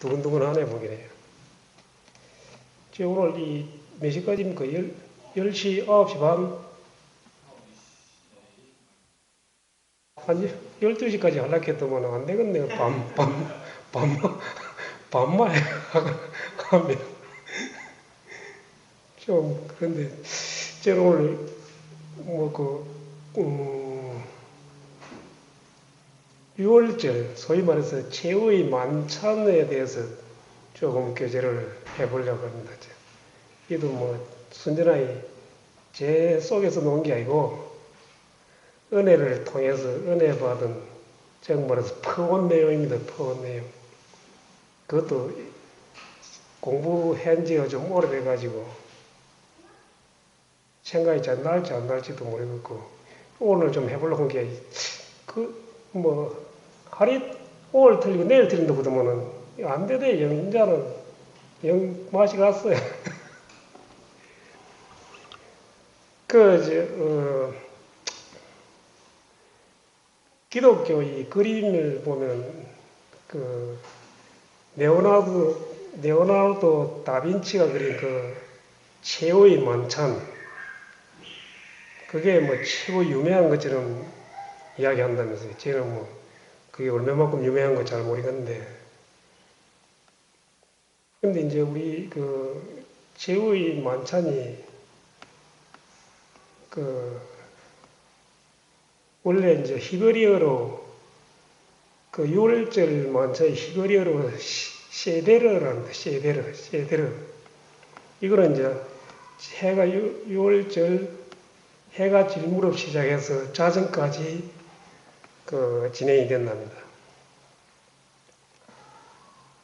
두근두근하네, 보기네. 지금 오늘 몇 시까지입니까? 10시, 9시 반? 한 12시까지 하려고 했더만 안 되겠네요. 밤만 하면 좀, 그런데, 제가 오늘, 뭐, 6월절, 소위 말해서 최후의 만찬에 대해서 조금 교제를 해보려고 합니다. 이도 뭐, 순전하게 제 속에서 놓은 게 아니고, 은혜를 통해서 은혜 받은, 정말 말해서 퍼온 내용입니다. 퍼온 내용. 그것도 공부한 지가 좀 오래돼가지고, 생각이 잘 날지 안 날지도 모르겠고, 오늘 좀 해보려고 한 게, 하루, 오늘 틀리고 내일 틀린다 그러면은, 안 되대, 영, 인자는, 영 맛이 갔어요. 기독교 이 그림을 보면, 그, 네오나르도 다빈치가 그린 그, 최후의 만찬, 그게 뭐 최고 유명한 것처럼 이야기한다면서요. 저는 뭐, 그게 얼마만큼 유명한 거 잘 모르겠는데. 근데 이제 우리 그, 최후의 만찬이, 그, 원래 이제 히브리어로, 그 6월절 만찬이 히브리어로 세데르라는데, 세데르. 이거는 이제 해가 6월절 해가 질 무렵 시작해서 자정까지 그 진행이 된답니다.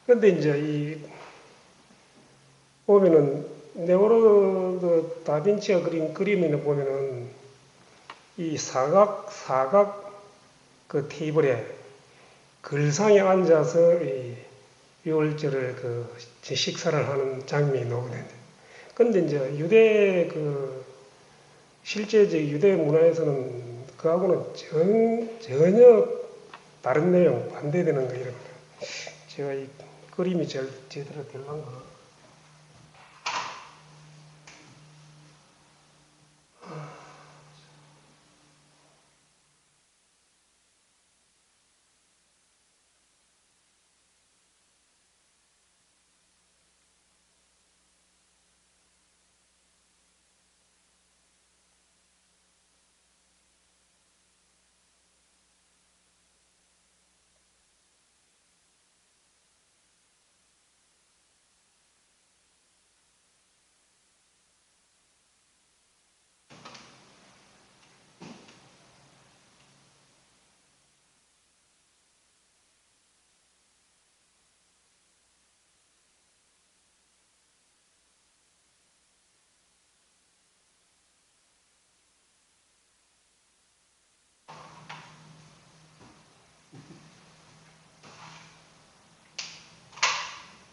그런데 이제 보면은 네오나르도 다빈치가 그린 그림을 보면은 이 사각 그 테이블에 글상에 앉아서 이 6월절을 그 식사를 하는 장면이 나오거든요. 근데 이제 실제적 유대 문화에서는 그하고는 전혀 다른 내용, 반대되는 거 이런 거. 제가 이 그림이 제대로 될란가?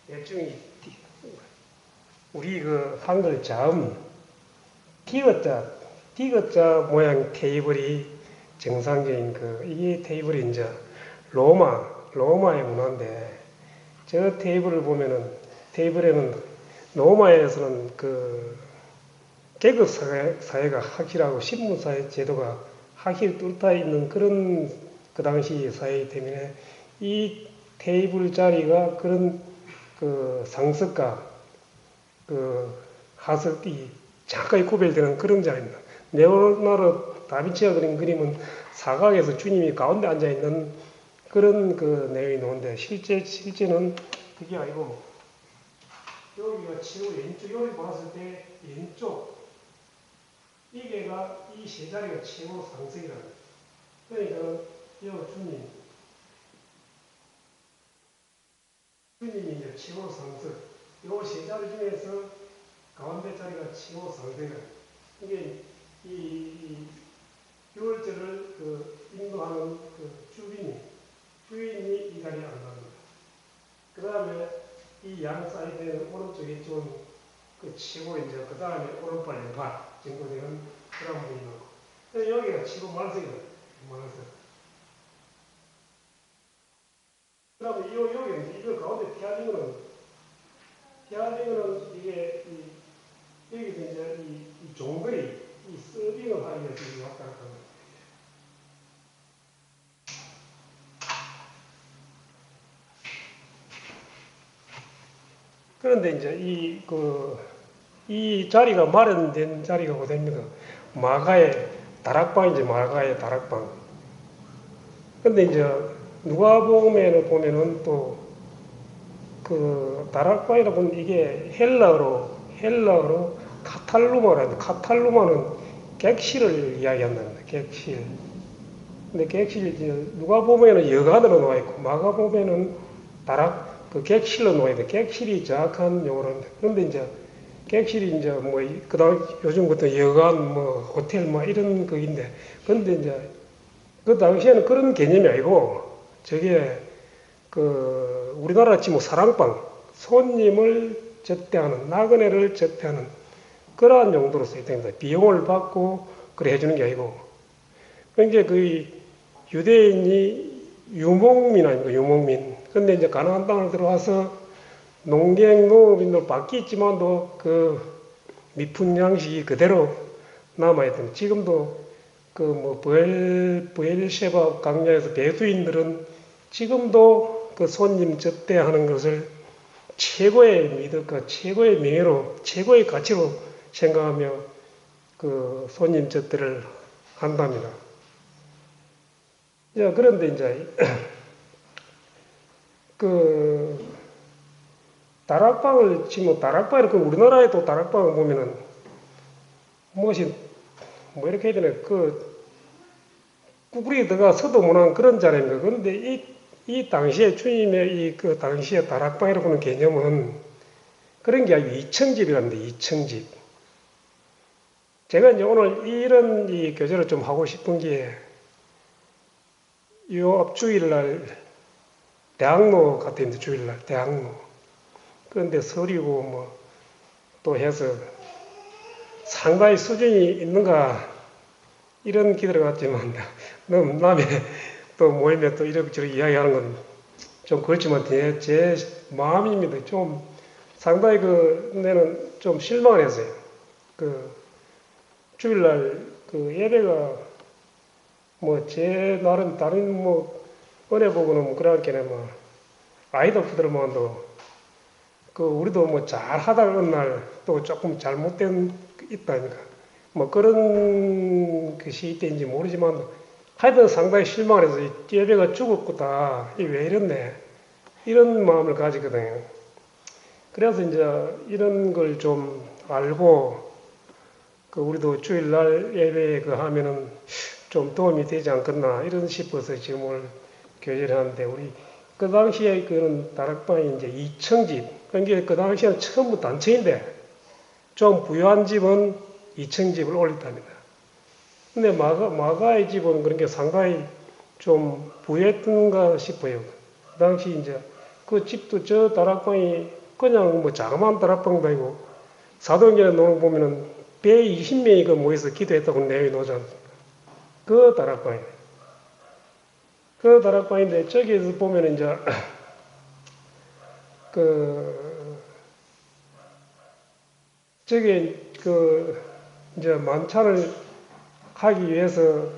일종의 우리 그 한글 자음 디귿자 모양 테이블이 정상적인 이게 테이블이 이제 로마의 문화인데 저 테이블을 보면은 테이블에는 로마에서는 그 계급 사회가 확실하고 신분사회 제도가 확실히 뚫려 있는 그런 그 당시 사회이기 때문에 이 테이블 자리가 그런 그 상석과 그 하석이 잠깐 구별되는 그런 자리입니다. 레오나르도 다빈치가 그린 그림은 사각에서 주님이 가운데 앉아 있는 그런 그 내용이 나오는데 실제는 그게 아니고 여기가 지구 왼쪽 여기 봤을 때 왼쪽 이게가 이 세 자리가 최고 상승이라는 거예요. 그러니까 여기 주님이 이제 최고 상승 요 세 자리 중에서 가운데 자리가 최고 상승이라는 거예요. 이게 이 6월절을 인도하는 주인이 이 자리에 앉아갑니다. 그 다음에 이 양 사이드에는 오른쪽에 좀 치고 이제 그 다음에 오른발 왼발 정도 되는 그런 분이 있고 여기가 치고 말석이다. 말석. 그 다음에 여기 이거 가운데 피하는 거는 이 종거리, 이 서빙을 하기 위해서 왔다 갔다 합니다. 그런데 이제 이 자리가 마련된 자리가 어딥니까? 마가의 다락방이지, 마가의 다락방. 근데 이제 누가복음에는 보면은 또 그 다락방이라 보면 이게 헬라어로 카탈루마라는데, 카탈루마는 객실을 이야기한답니다. 객실. 근데 객실 이제 누가복음에는 여관으로 나와 있고 마가복음에는 그 객실로 나와 있는데, 객실이 정확한 용어랍니다. 그런데 이제 객실이 이제 뭐 그다음 요즘 같은 여관 뭐 호텔 뭐 이런 거인데, 근데 이제 그 당시에는 그런 개념이 아니고 저게 그 우리나라 치면 사랑방, 손님을 접대하는, 나그네를 접대하는 그러한 용도로 쓰였답니다. 비용을 받고 그래 해주는 게 아니고. 그러니까 그 유대인이 유목민 아닙니까? 유목민. 근데 이제 가나안 땅을 들어와서 농경 농업인으로 바뀌었지만도 그 미푼 양식이 그대로 남아있던, 지금도 그 뭐 부엘셰바 강야에서 배두인들은 지금도 그 손님 접대하는 것을 최고의 미덕과 최고의 명예로, 최고의 가치로 생각하며 그 손님 접대를 한답니다. 자, 그런데 이제 그 다락방을 치면, 다락방을 그 우리나라에도 다락방을 보면은 무엇이 뭐 이렇게 해야 되나, 그 꾸구리 들어가서도 못한 그런 자리입니다. 그런데 이 당시에 주님의 그 당시에 다락방이라고 하는 개념은 그런 게 아니고 이층집이랍니다. 이층집. 제가 이제 오늘 이런 이 교제를 좀 하고 싶은 게, 요 앞 주일날 대학로 같은데, 주일날 대학로. 그런데 설이고 뭐 또 해서 상당히 수준이 있는가 이런 기대를 갖지만, 너무 남의 또 모임에 또 이렇게 이야기하는 건 좀 그렇지만 제 마음입니다. 좀 상당히 내는 좀 실망을 했어요. 그 주일날 그 예배가 뭐 제 나름 다른 뭐 은혜 보고는 뭐 그렇게는 뭐 아이돌들만도 그 우리도 뭐 잘하다 어느 날 또 조금 잘못된 있다니까 뭐 그런 그 시대인지 모르지만 하여튼 상당히 실망을 해서 예배가 죽었구나, 이게 왜 이랬네, 이런 마음을 가지거든요. 그래서 이제 이런 걸 좀 알고 그 우리도 주일날 예배 그 하면은 좀 도움이 되지 않겠나 이런 싶어서 지금 오늘 교제를 하는데, 우리 그 당시에 그런 다락방이 이제 2층 집, 그러니까 그 당시에는 처음부터 단층인데 좀 부유한 집은 2층 집을 올렸답니다. 근데 마가의 집은 그런 게 상당히 좀 부유했던가 싶어요. 그 당시 이제 그 집도 저 다락방이 그냥 뭐 자그마한 다락방도 아니고, 사도행전에 나오는 보면은 120명이 그 모여서 기도했다고 내용이 나오지 않습니까? 그 다락방이에요. 그 다락방인데 저기에서 보면 이제 저기 이제 만찬을 하기 위해서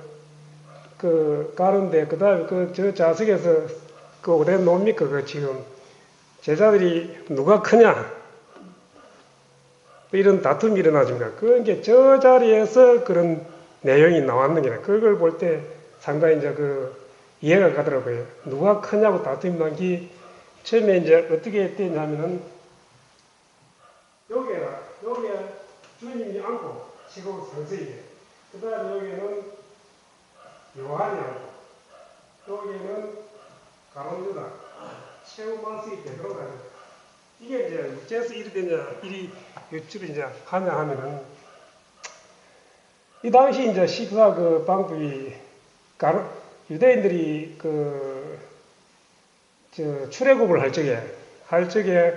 가는데, 그 다음에 저 좌석에서 어디 놉니까? 지금 제자들이 누가 크냐? 이런 다툼이 일어나집니다. 그게 저 자리에서 그런 내용이 나왔는 게, 그걸 볼 때 상당히 이제 이해가 가더라고요. 누가 크냐고 다툼이 난 게, 처음에 이제 어떻게 됐냐면은, 여기에 주님이 앉고, 지금 상세히. 그 다음에 여기는 요한이 앉고, 여기는 가론유다, 최후 말씀이 되도록 하는. 이게 이제 어째서 이리 되냐, 이리 이제 하냐 하면은, 이 당시 이제 식사 방법이, 유대인들이 출애굽을 할 적에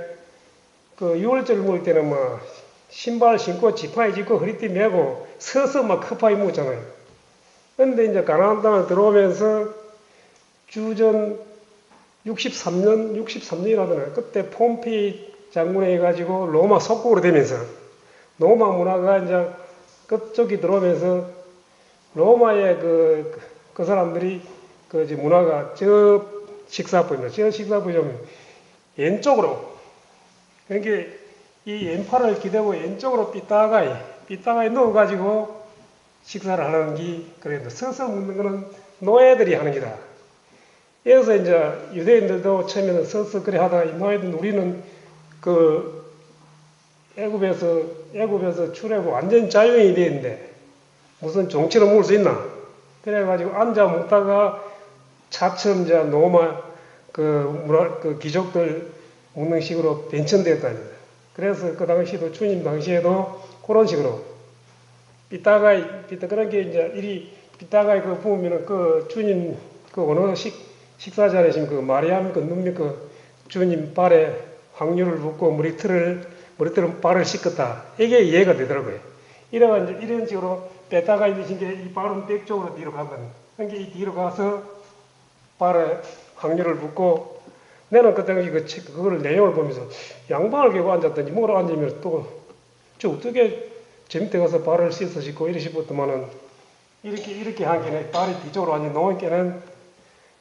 유월절 먹을 때는 뭐 신발 신고 지팡이 짚고 허리띠 메고 서서 막 커파이 먹잖아요. 그런데 이제 가나안 땅을 들어오면서 주전 63년이라더라고요. 그때 폼페이 장군에 해가지고 로마 속국으로 되면서 로마 문화가 이제 그쪽이 들어오면서 로마의 그 사람들이 그 이제 문화가 저 식사부입니다. 저 식사부 좀 왼쪽으로, 그러니까 이 왼팔을 기대고 왼쪽으로 삐따가에 넣어가지고 식사를 하는 게, 그래도 서서 먹는 거는 노예들이 하는 기다. 여기서 이제 유대인들도 처음에는 서서 그래 하다가 이 노예들 우리는 그 애굽에서 출애굽 완전 자유인이 되는데 무슨 종치로 먹을 수 있나? 그래가지고 앉아 먹다가 차츰 이제 로마 그 귀족들 먹는 식으로 변천되었다니. 그래서 그 당시에도 주님 당시에도 그런 식으로 그런 게 이제 이리 삐따가에 그 보면은 그 주님 그 어느 식사 자리에 그 마리암 그 눈밑 그 주님 발에 확률을 붓고 머리털을 발을 씻었다. 이게 이해가 되더라고요. 이런 식으로 뺐다가 있는 게 이 발은 백 쪽으로 뒤로 가거든. 그러니까 이 뒤로 가서 발에 확률을 붓고, 내는 그 당시 그거를 내용을 보면서 양방을 개고 앉았더니 뭐로 앉으면 또 저 어떻게 재밌게 가서 발을 씻어 씻고 이렇게 싶었더만은 이렇게 한 게는 발이 뒤쪽으로 앉아 놓은 게는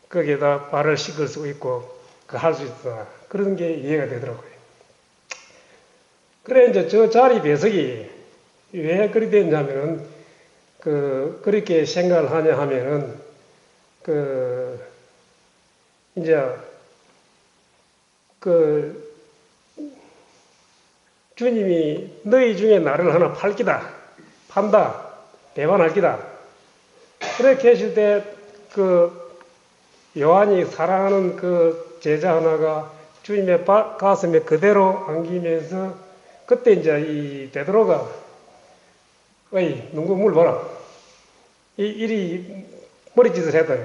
거기에다 발을 씻을 수 있고 할 수 있다. 그런 게 이해가 되더라고요. 그래 이제 저 자리 배석이 왜 그리 됐냐면은 그렇게 생각을 하냐 하면은 이제 주님이 너희 중에 나를 하나 판다, 배반할 기다. 그렇게 했을 때 요한이 사랑하는 그 제자 하나가 주님의 가슴에 그대로 안기면서 그때 이제 이 베드로가 어이 누구 물 봐라. 이리 머리짓을 했다.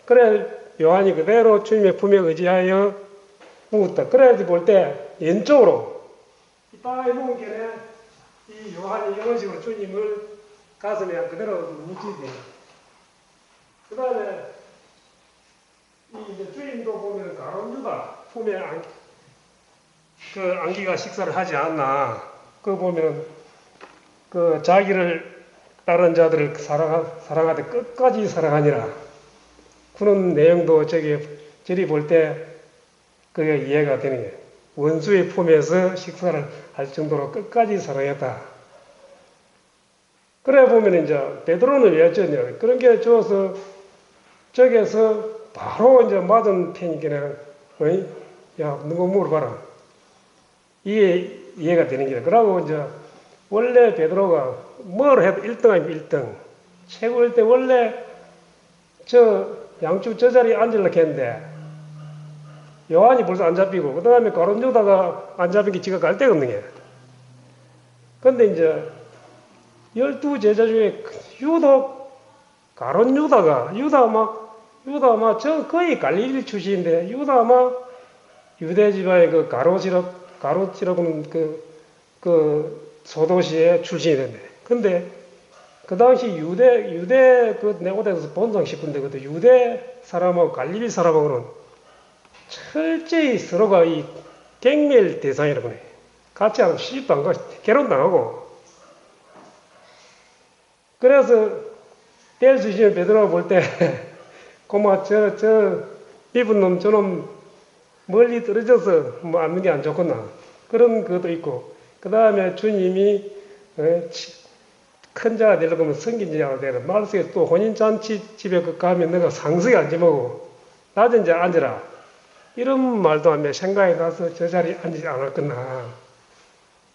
그래 요한이 그대로 주님의 품에 의지하여 묵었다. 그래야지 볼 때 왼쪽으로 이따에 묵은 게는 이 요한이 이런 식으로 주님을 가슴에 그대로 묵히지. 그 다음에 이제 주님도 보면 가론유다 품에 안기가 식사를 하지 않나. 그 보면 자기를 다른 자들을 사랑하되 끝까지 사랑하니라. 그런 내용도 저리 볼 때 그게 이해가 되는 거예요. 원수의 품에서 식사를 할 정도로 끝까지 사랑했다. 그래 보면 이제 베드로는 왜 어쩌냐. 그런 게 줘서 저기에서 바로 이제 맞은 편이기는, 야, 누구 물어봐라. 이해가 되는 거예요. 그러고 이제 원래 베드로가 뭘 해도 1등 아니면 1등. 최고일 때 원래 양쪽 저 자리에 앉으려고 했는데 요한이 벌써 안 잡히고 그 다음에 가룟 유다가 안 잡힌 게 지가 갈 데가 없는 거야. 근데 이제 12제자 중에 유독 가룟 유다 막 저 거의 갈릴리 출신인데 유다 막 유대 지방의 가롯이라고는 그 소도시의 출신이던데. 근데 그 당시 유대 그 네고데서 본당 식구인데 그때 유대 사람하고 갈릴리 사람하고는 철저히 서로가 이 갱멸 대상이라고 해. 같이 하면 시집도 안 가고 결혼당하고. 그래서 뗄 수 있으면 베드로가 볼 때 고마 저 입은 놈 저놈 멀리 떨어져서 뭐 앉는 게 안 좋구나. 그런 것도 있고. 그 다음에 주님이 큰 자가 되려고 하면 성긴자가 되라. 말씀에 또 혼인잔치 집에 가면 내가 상석에 앉으면 낮은 자 앉으라. 이런 말도 하면 생각이 나서 저 자리에 앉지 않았구나.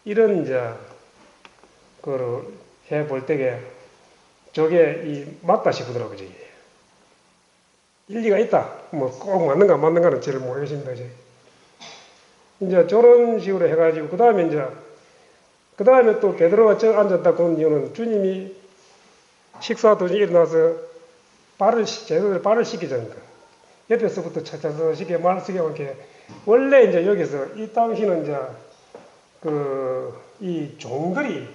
이런 이제 그걸 해볼 때에 저게 맞다 싶더라고요. 일리가 있다. 뭐 꼭 맞는가 안 맞는가는 잘 모르겠습니다. 이제 저런 식으로 해가지고 그 다음에 또 베드로가 저 앉았다 그런 이유는 주님이 식사 도중에 일어나서 제자들 발을 씻기자니까. 옆에서부터 차차차 시계 말 쓰게 이렇게. 원래 이제 여기서 이 당시는 이제 이 종들이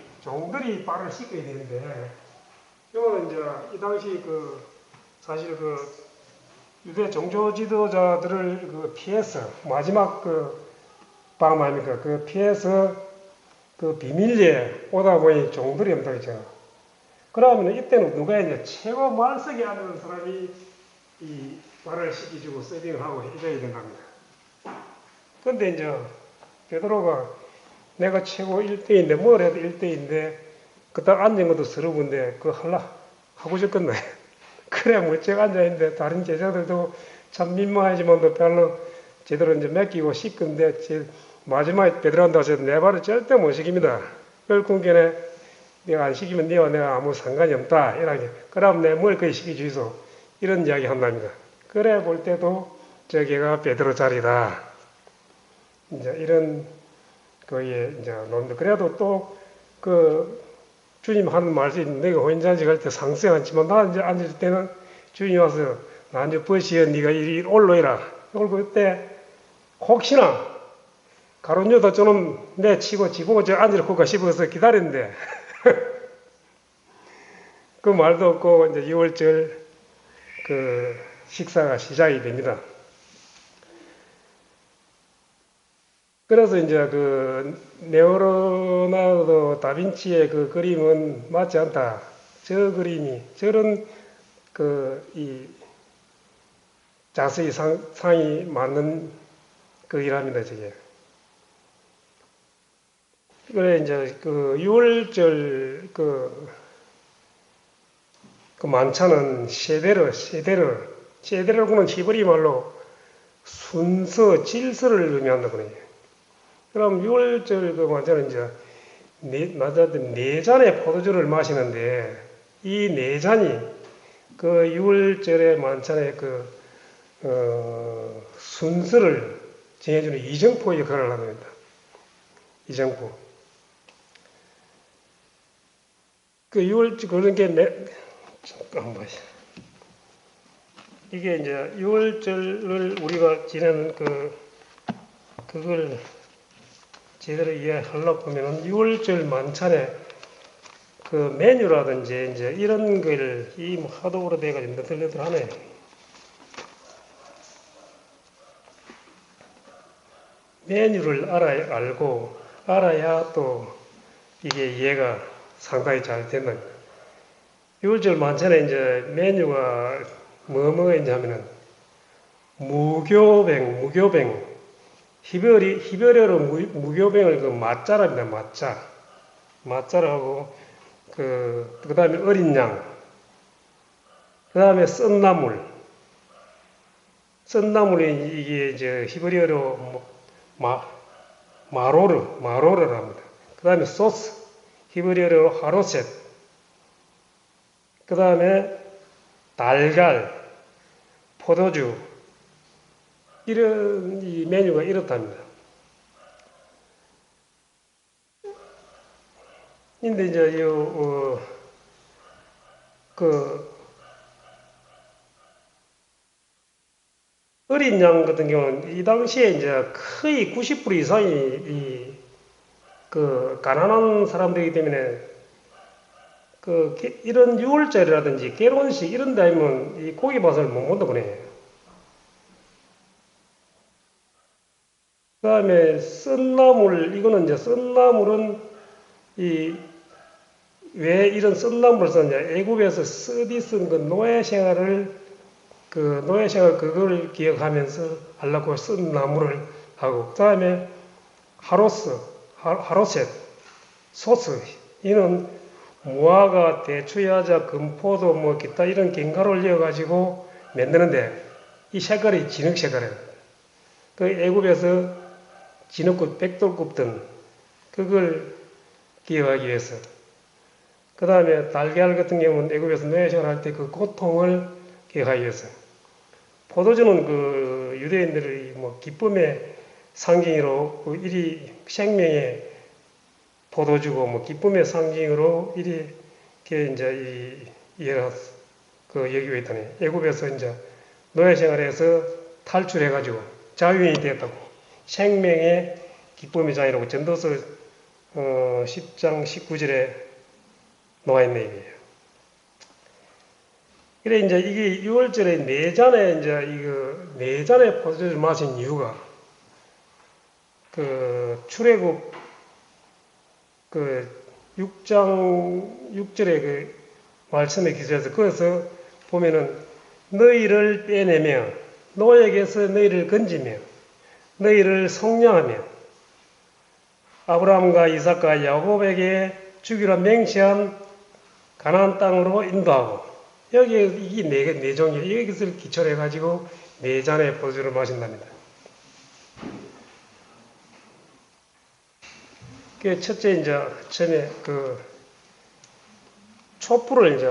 발을 씻겨야 되는데, 이거는 이제 이 당시 사실 유대 종교 지도자들을 피해서 마지막 밤 아닙니까? 피해서 비밀리에 오다 보니 종들이 없다 했죠. 그러면 이때는 누가 이제 최고 말석에 앉은 사람이 이 말을 시키주고 세팅을 하고 해줘야 된답니다. 근데 이제 베드로가 내가 최고 1대인데 뭘 해도 1대인데 그딱 앉은 것도 서러운데 그거 하고 싶겠네. 그래 멀쩡 앉아있는데 다른 제자들도 참 민망하지만도 별로 제대로 이제 맡기고 싶은데 마지막에 베드로한테 와서 내 발을 절대 못 시킵니다. 결국에는 내가 안 시키면 네와 내가 아무 상관이 없다. 이렇게. 그럼 내 뭘 거의 시켜주소. 이런 이야기 한답니다. 그래 볼 때도 저기가 베드로 자리다. 이제 이런 거기에 이제 논다. 그래도 또 그 주님 하는 말씀이 내가 혼자지 갈 때 상승 않지만 나 이제 앉을 때는 주님 와서 나 이제 버시어 네가 이리 올라이라. 올고 그때 혹시나 가론유다 저놈 내 치고 지보고 저 앉으러 볼까 싶어서 기다렸는데 그 말도 없고 이제 6월절 그 식사가 시작이 됩니다. 그래서 이제 그 레오나르도 다빈치의 그 그림은 맞지 않다. 저 그림이 저런 그 이 자세히 상이 맞는 그 일합니다, 저게. 그래 이제 그 6월절 그 만찬은 셰데르고는 히브리 말로 순서, 질서를 의미한다고 해요. 그럼 6월절 그 만찬은 이제 네 잔의 포도주를 마시는데 이 네 잔이 그 6월절의 만찬의 그 순서를 정해주는 이정포 역할을 합니다. 이정포. 그 6월절 그런 게 잠깐만. 이게 이제 6월절을 우리가 지내는 그걸 제대로 이해하려고 보면은 6월절 만찬에 그 메뉴라든지 이제 이런 걸 하도 오래돼가지고 너덜너덜하네. 메뉴를 알아야 또 이게 이해가 상당히 잘 된다. 6월절 만찬에 이제 메뉴가 뭐가 있냐 하면은 무교뱅. 히브리어로 무교뱅을 그 맞자랍니다. 맞자라고 그 다음에 어린 양, 그 다음에 썬나물이 이게 이제 히브리어로 마로르랍니다. 그 다음에 소스, 히브리어로 하로셋, 그 다음에 달걀, 포도주, 이런 이 메뉴가 이렇답니다. 근데 이제 어린 양 같은 경우는 이 당시에 이제 거의 90% 이상이 그 가난한 사람들이기 때문에 이런 유월절이라든지 결혼식 이런 데 하면 이 고기 맛을 못 먹거든요. 그 다음에 이거는 이제 썬나물은 왜 이런 썬나물을 썼냐. 애굽에서 쓰디 쓴 그 노예 생활 그걸 기억하면서 하려고 쓴 나무를 하고, 그 다음에 하로셋, 소스, 이는 무화과, 대추야자, 금포도 뭐 기타 이런 견과를 이어가지고 만드는데 이 색깔이 진흙 색깔이에요. 그 애굽에서 진흙국, 백돌 굽던 그걸 기억하기 위해서. 그 다음에 달걀 같은 경우는 애굽에서 노예 생활할 때 그 고통을 기억하기 위해서. 포도주는 그 유대인들의 뭐 기쁨의 상징으로 이리 생명의 포도주고 뭐 기쁨의 상징으로 이렇게 이제 이해가 여기고 있다네. 애굽에서 이제 노예 생활에서 탈출해가지고 자유인이 되었다고. 생명의 기쁨의 장이라고 전도서 10장 19절에 나와 있는 얘기예요. 그래, 이제 이게 6월절에 네 잔의 포도주를 마신 이유가, 출애굽 6장 6절에 말씀에 기술해서 거기서 보면은 너희를 빼내며 노역에서 너희를 건지며 너희를 속량하며 아브라함과 이삭과 야곱에게 주기로 맹세한 가나안 땅으로 인도하고 여기에 이 네 종이 여기서 기초로 해가지고 네 잔의 포도주를 마신답니다. 그 첫째 이제 처음에 그 촛불을 이제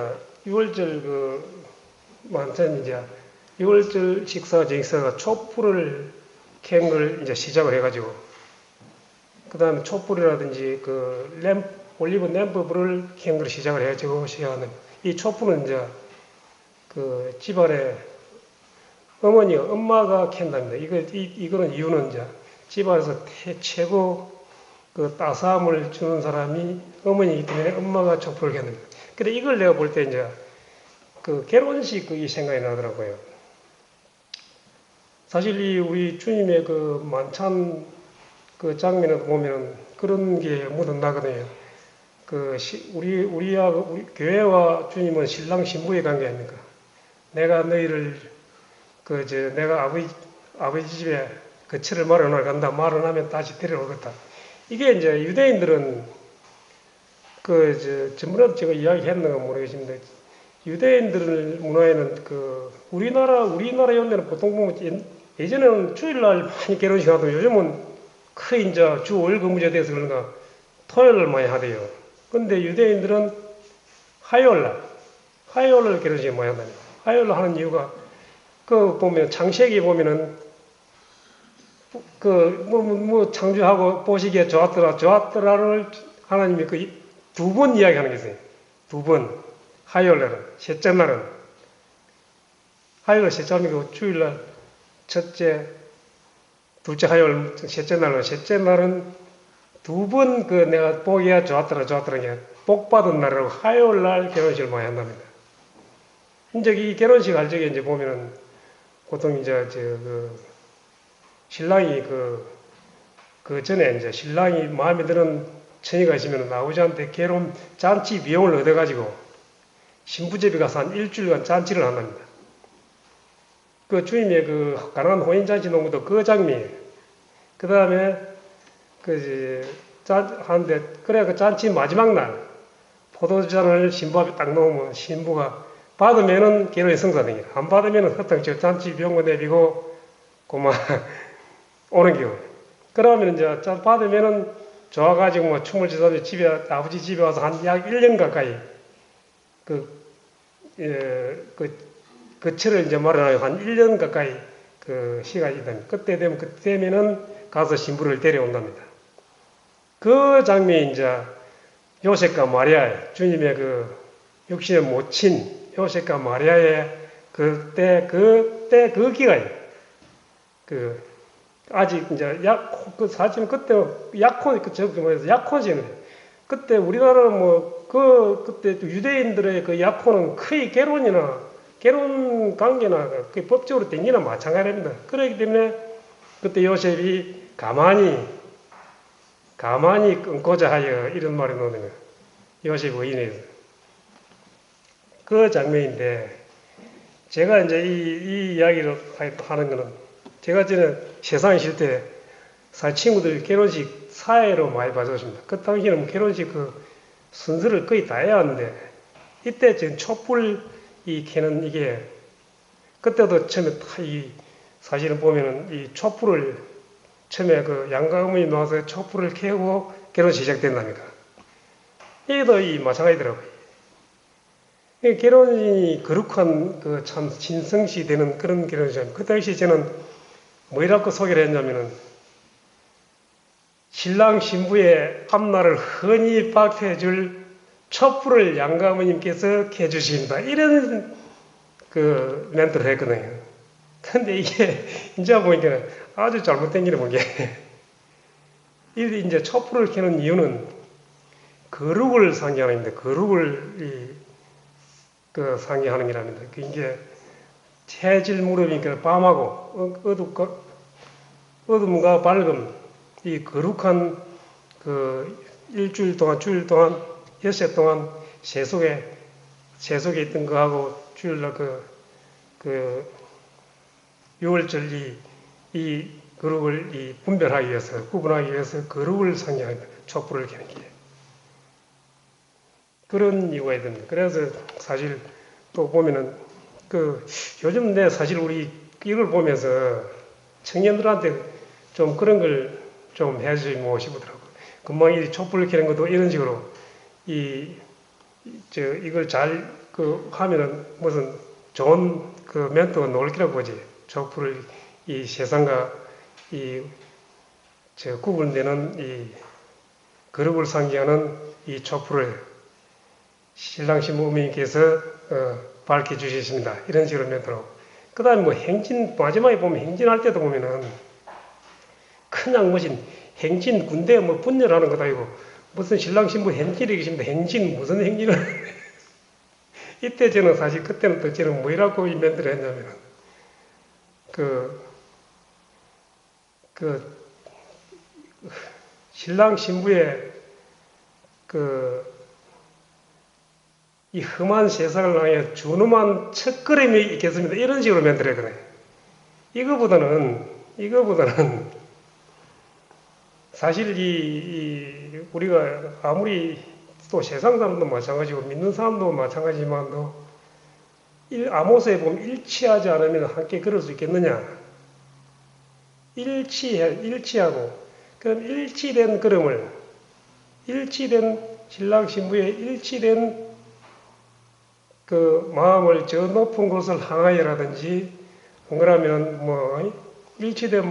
6월절 그 만찬 이제 6월절 정식사가 촛불을 켠 걸 이제 시작을 해가지고 그 다음에 촛불이라든지 그 올리브 램프불을 켠 걸 시작을 해가지고 시작하는 이 촛불은 이제 그 집안에 엄마가 켠답니다. 이거는 이유는 이제 집안에서 최고 그 따스함을 주는 사람이 어머니이기 때문에 엄마가 촛불을 켠답니다. 근데 이걸 내가 볼 때 이제 그 결혼식 그게 생각이 나더라고요. 사실 이 우리 주님의 그 만찬 그 장면을 보면 그런 게 묻어나거든요. 우리 교회와 주님은 신랑 신부의 관계 아닙니까? 내가 너희를 내가 아버지 집에 거처를 마련하러 간다. 마련하면 다시 데려오겠다. 이게 이제 유대인들은 전번에도 제가 이야기했는가 모르겠습니다. 유대인들 문화에는 우리나라 연대는 보통 보면 예전에는 주일날 많이 결혼식 하도 요즘은 이제 주 5일 근무제 돼서 그런가 토요일날 많이 하대요. 근데 유대인들은 화요일날 결혼식을 많이 한다니. 화요일날 하는 이유가 보면 창세기 보면은 창조하고 보시기에 좋았더라를 하나님이 두 번 이야기하는 게 있어요. 두 번. 화요일날은, 셋째 날은. 화요일 셋째 날이고 주일날 첫째, 둘째 화요일, 셋째 날은 두 번 내가 보기에 좋았더라 게 복 받은 날이라고 화요일날 결혼식을 많이 한답니다. 이제 이 결혼식 할 적에 이제 보면은 보통 이제 신랑이 그 전에 이제 신랑이 마음에 드는 처녀가 있으면 아버지한테 결혼 잔치 비용을 얻어가지고 신부집에 가서 한 일주일간 잔치를 한답니다. 그 주님의 가나안 혼인잔치 농구도 그 장면이에요. 그 다음에 하는데 그래 그 잔치 마지막 날 포도주잔을 신부 앞에 딱 놓으면 신부가 받으면은 결혼이 성사됩니다. 안 받으면은 허탕치고 잔치 비용도 내비고 그만 오는 경우. 그러면 이제 받으면은 좋아가지고 춤을 추서 아버지 집에 와서 한 약 1년 가까이 거처를 이제 마련하고 한 1년 가까이 시간이 있답니다. 그때 되면은 가서 신부를 데려온답니다. 그 장면이 이제 요셉과 마리아, 주님의 육신의 모친 요셉과 마리아의 그때 그 기간이 아직 이제 사실은 그때 약혼이네. 그때 우리나라는 그때 유대인들의 약혼은 거의 결혼 관계나 법적으로 땡기나 마찬가지입니다. 그렇기 때문에 그때 요셉이 가만히 끊고자 하여 이런 말이 나오는 거예요. 요셉 의인에서. 그 장면인데, 제가 이제 이 이야기를 하는 거는, 제가 전에 세상에 있을 때, 사실 친구들 결혼식 사회로 많이 봐줬습니다. 그 당시에는 결혼식 순서를 거의 다 해야 하는데, 이때 지금 촛불 켜는 이게, 그때도 처음에 사실은 보면은 이 촛불을 처음에 양가 어머니 나와서 촛불을 켜고 결혼이 시작된답니다. 이게도 마찬가지더라고요. 결혼이 거룩한 참 신성시 되는 그런 결혼이죠. 그 당시 저는 뭐라고 소개를 했냐면은 신랑 신부의 앞날을 흔히 박해줄 촛불을 양가 어머님께서 켜주신다. 이런 멘트를 했거든요. 근데 이게 이제 보니까 아주 잘못된 길을 본 게 이제 촛불을 켜는 이유는 거룩을 상기하는 건데 거룩을 상기하는 게랍니다. 이게 해질 무렵이니까 밤하고 어둠과 밝음, 이 거룩한 주일 동안 엿새 동안 세속에 세속에 있던 거하고 주일날 그 6월절 이 거룩을 분별하기 위해서, 구분하기 위해서 거룩을 상징합니다. 촛불을 켜는 게. 그런 이유가 있습니다. 그래서 사실 또 보면은 요즘 사실 우리 이걸 보면서 청년들한테 좀 그런 걸 좀 해주고 싶더라고요. 금방 이 촛불을 켜는 것도 이런 식으로 이걸 잘 하면은 무슨 좋은 멘트가 나올 거라고 보지. 촛불을 이 세상과 구분되는 거룩을 상징하는 이 촛불을 신랑 신부님께서 밝혀주셨습니다. 이런 식으로 멘트로. 그 다음에 마지막에 보면 행진할 때도 보면은 그냥 행진 군대 분열하는 것도 아니고 무슨 신랑 신부 행진이 계십니다. 행진 무슨 행진을 이때 저는 사실 그때는 또 저는 뭐라고 이 멘트를 했냐면은 신랑 신부의 이 험한 세상을 향해 준엄한 첫걸음이 있겠습니다. 이런 식으로 멘트를 했거든요. 이거보다는 사실 우리가 아무리 또 세상 사람도 마찬가지고 믿는 사람도 마찬가지지만도 아모스에 보면 일치하지 않으면 함께 걸을 수 있겠느냐? 일치하고 그럼 일치된 걸음을 신랑 신부의 일치된 마음을 저 높은 곳을 향하여라든지 안 그러면 일치된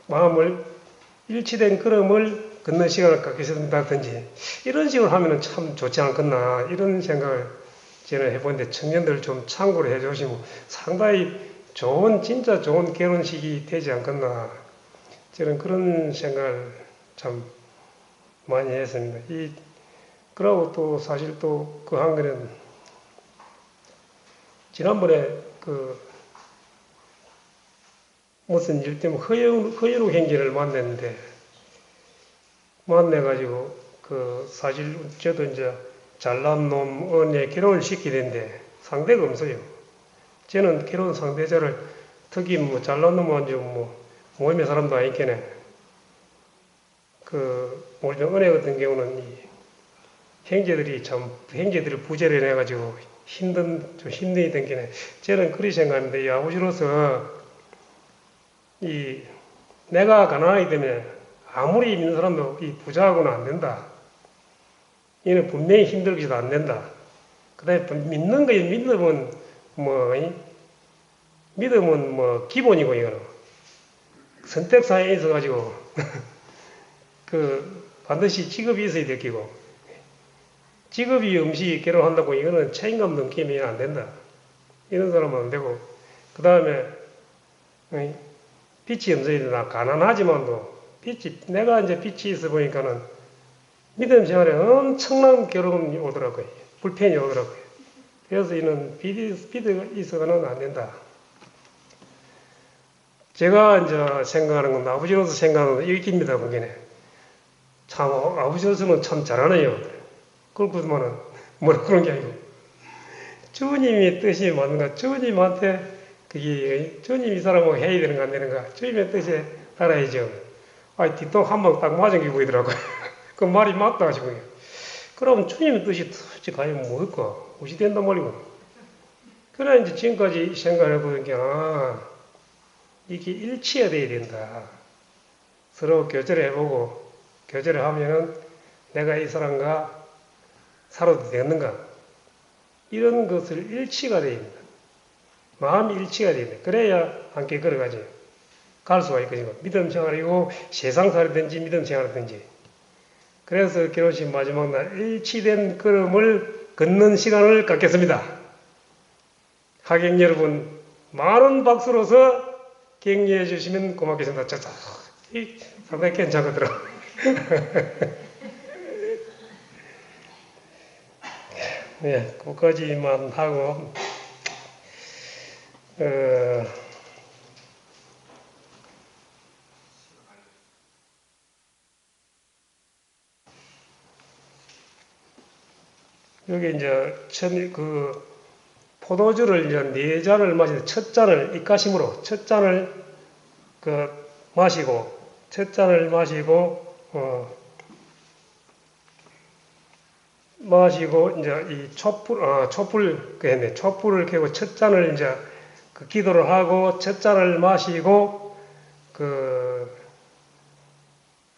마음을 일치된 걸음을 걷는 시간을 갖게 된다든지 이런 식으로 하면 참 좋지 않겠나 이런 생각을 저는 해보는데 청년들 좀 참고를 해주시면 상당히 진짜 좋은 결혼식이 되지 않겠나 저는 그런 생각을 참 많이 했습니다. 그러고 또 사실 또 한 거는 지난번에 무슨 일 때문에 허연우 형제를 만나가지고 사실 저도 이제 잘난 놈 언에 결혼을 시키는데 상대가 없어요. 저는 결혼 상대자를 특히 잘난 놈은 모임의 사람도 아니겠네. 우리 은혜 같은 경우는 형제들을 부재를 해가지고 좀 힘들이 댕기네. 저는 그리 생각합니다. 이 아버지로서 내가 가난하기 때문에 아무리 믿는 사람도 부자하고는 안 된다. 이는 분명히 힘들기도 안 된다. 그 다음에 믿는 거에 믿음은 기본이고, 이거는. 선택사에 있어가지고, 반드시 직업이 있어야 될 끼고, 직업이 없이 결혼한다고 이거는 책임감 넘기면 안 된다. 이런 사람은 안 되고, 그 다음에, 빛이 없어야 된다. 가난하지만도, 내가 이제 빛이 있어 보니까는 믿음 생활에 엄청난 괴로움이 오더라고요. 불편이 오더라고요. 그래서 이는 빛이 있어서는 안 된다. 제가 이제 생각하는 건 아버지로서 생각하는 건 이깁니다, 보기에는. 참, 아버지로서는 참 잘하네요. 그렇구만은, 뭐라 그런 게 아니고. 주님의 뜻이 맞는가? 주님한테 주님 이 사람하고 해야 되는가 안 되는가? 주님의 뜻에 따라야죠. 뒤통 한 방 딱 맞은 게 보이더라고요. 그 말이 맞다 싶어요. 그럼 주님의 뜻이 도대체 과연 뭘까? 무엇이 된단 말이고. 그래 이제 지금까지 생각해 보는 게 이게 일치해야 된다. 서로 교제를 해보고 교제를 하면은 내가 이 사람과 살아도 되는가? 이런 것을 일치가 돼야 됩니다. 마음이 일치가 돼야 돼. 그래야 함께 걸어가죠. 갈 수가 있거든요. 믿음 생활이고 세상살이든지 믿음 생활이든지. 그래서 결혼식 마지막 날 일치된 걸음을 걷는 시간을 갖겠습니다. 하객 여러분 많은 박수로서 격려해 주시면 고맙겠습니다. 상당히 괜찮거든요. 네, 그까지만 하고 여기 이제 포도주를 이제 4잔을 마시는데 첫 잔을 입가심으로 첫 잔을 마시고 첫 잔을 마시고 이제 이 촛불을 켜고 첫 잔을 이제 기도를 하고 첫 잔을 마시고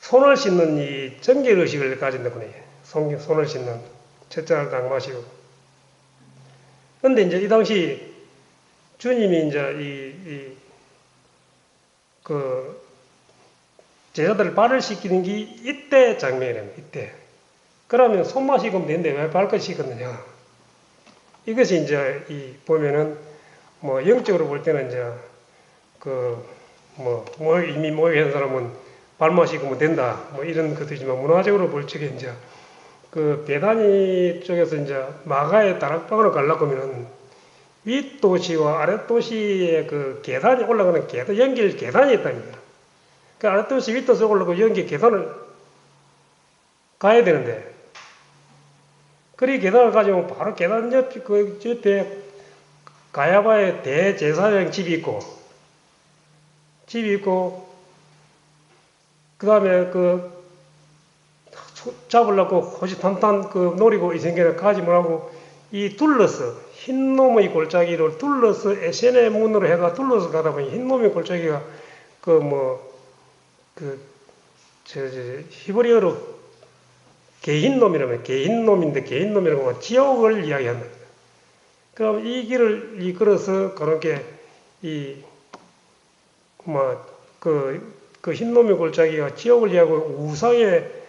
손을 씻는 이 정결 의식을 가진다군요. 손을 씻는 첫 잔을 딱 마시고. 근데 이제 이 당시 주님이 이제 제자들을 발을 씻기는 게 이때 장면이랍니다. 이때. 그러면 손만 씻으면 되는데 왜 발까지 씻었느냐? 이것이 이제 보면은 뭐 영적으로 볼 때는 이제 이미 모욕한 사람은 발만 씻으면 된다. 뭐 이런 것이지만 문화적으로 볼 적에 이제 베다니 쪽에서 이제 마가의 다락방으로 가려고 하면은 윗도시와 아랫도시의 계단이 올라가는 연결 계단이 있답니다. 그 아랫도시 윗도시 올라가고 연결 계단을 가야 되는데, 그리 계단을 가지고 바로 계단 옆에 가야바의 대제사장 집이 있고, 그 다음에 잡으려고 호시탐탐 노리고 이 생겨는 가지 못하고 둘러서 흰놈의 골짜기를 둘러서 에센의 문으로 해가 둘러서 가다 보니 흰놈의 골짜기가 히브리어로 개흰놈이라면 개흰놈이라고 하면 지옥을 이야기한다. 그럼 이 길을 이끌어서 그렇게 흰놈의 골짜기가 지옥을 이야기하고 우상의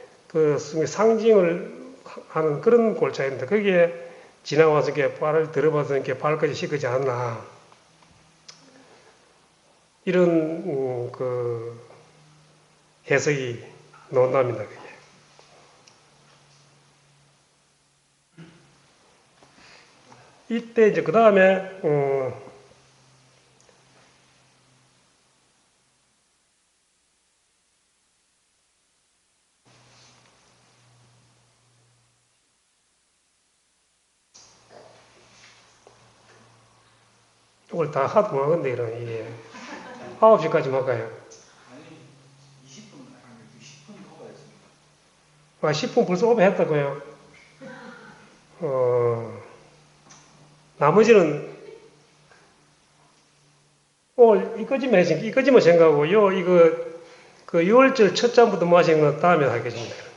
상징을 하는 그런 골짜기입니다. 거기에 지나와서 이렇게 발을 들어봐서 이렇게 발까지 씻지 않나. 이런 해석이 나온답니다. 그게. 이때 이제 그 다음에 이걸 다 하도 못하건데 이게 9시까지 할까요? 아니 20분 아니 10분 오버했습니다. 10분 벌써 오버했다고요? 나머지는 오늘 이거지만 생각하고 이거 6월절 첫 잔부터 마신 거 다음에 하겠습니다.